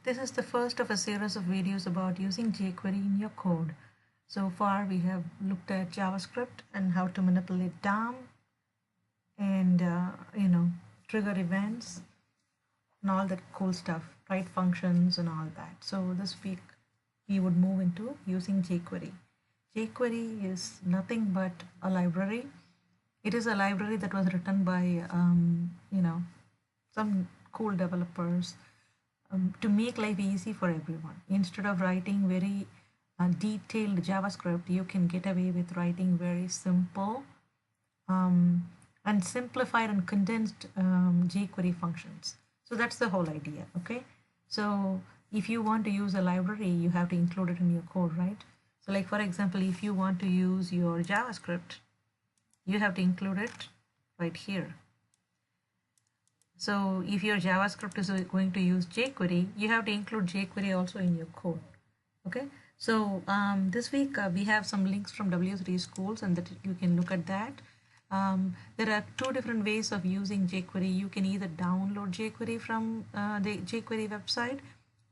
This is the first of a series of videos about using jQuery in your code. So far we have looked at JavaScript and how to manipulate DOM and trigger events and all that cool stuff, write functions and all that. So this week we would move into using jQuery. jQuery is nothing but a library. It is a library that was written by some cool developers to make life easy for everyone. Instead of writing very detailed JavaScript, you can get away with writing very simple and simplified and condensed jQuery functions. So that's the whole idea, okay? So if you want to use a library, you have to include it in your code, right? So like for example, if you want to use your JavaScript, you have to include it right here. So if your JavaScript is going to use jQuery, you have to include jQuery also in your code. Okay. So this week we have some links from W3 schools and that you can look at that. There are two different ways of using jQuery. You can either download jQuery from the jQuery website,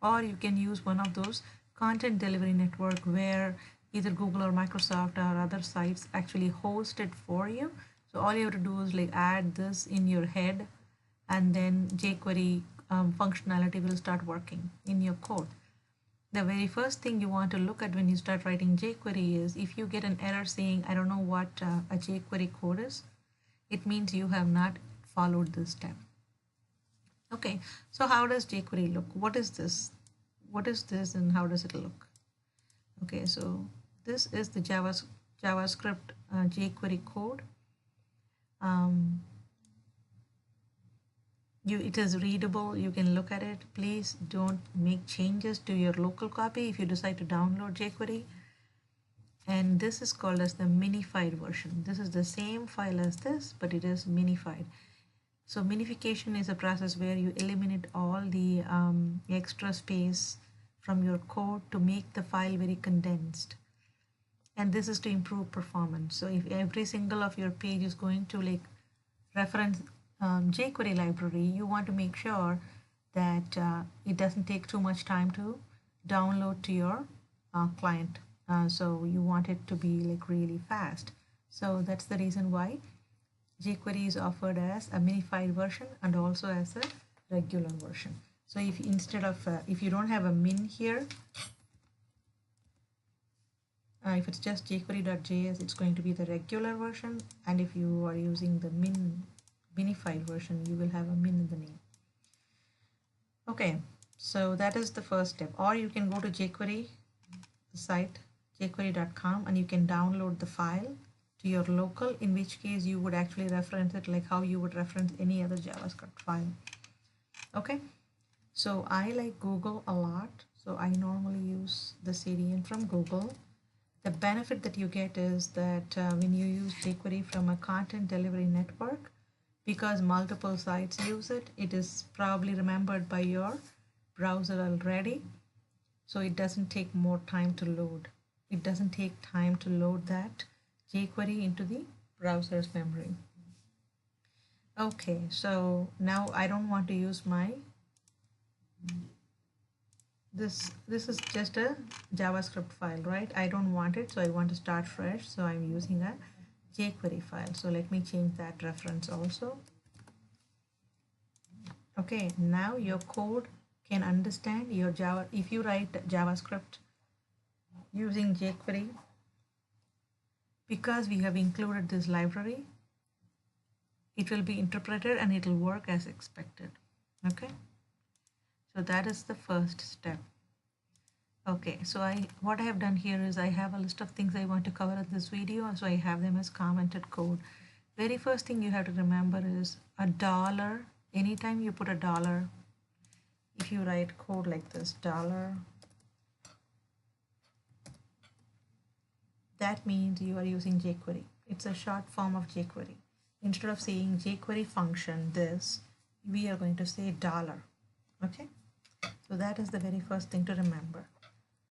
or you can use one of those content delivery network where either Google or Microsoft or other sites actually host it for you. So all you have to do is like add this in your head, and then jQuery functionality will start working in your code. The very first thing you want to look at when you start writing jQuery is if you get an error saying, I don't know what a jQuery code is, it means you have not followed this step. Okay, so how does jQuery look? What is this? What is this and how does it look? Okay, so this is the JavaScript jQuery code. It is readable, you can look at it. Please don't make changes to your local copy if you decide to download jQuery. And this is called as the minified version. This is the same file as this, but it is minified. So minification is a process where you eliminate all the extra space from your code to make the file very condensed. And this is to improve performance. So if every single of your page is going to like reference jQuery library, you want to make sure that it doesn't take too much time to download to your client. So you want it to be like really fast. So that's the reason why jQuery is offered as a minified version and also as a regular version. So if instead of if you don't have a min here, if it's just jQuery.js, it's going to be the regular version, and if you are using the minified version, you will have a min in the name. Okay, so that is the first step. Or you can go to jQuery, the site jQuery.com, and you can download the file to your local, in which case you would actually reference it like how you would reference any other JavaScript file. Okay, so I like Google a lot, so I normally use the CDN from Google. The benefit that you get is that when you use jQuery from a content delivery network, because multiple sites use it, it is probably remembered by your browser already. So it doesn't take more time to load. It doesn't take time to load that jQuery into the browser's memory. Okay, so now I don't want to use my, this is just a JavaScript file, right? I don't want it, so I want to start fresh. So I'm using a jQuery file. So let me change that reference also. Okay, now your code can understand your Java. If you write JavaScript using jQuery, because we have included this library, it will be interpreted and it will work as expected. Okay, so that is the first step. Okay, so what I have done here is I have a list of things I want to cover in this video, so I have them as commented code. Very first thing you have to remember is $. Anytime you put $, if you write code like this, $, that means you are using jQuery. It's a short form of jQuery. Instead of saying jQuery function this, we are going to say $. Okay, so that is the very first thing to remember.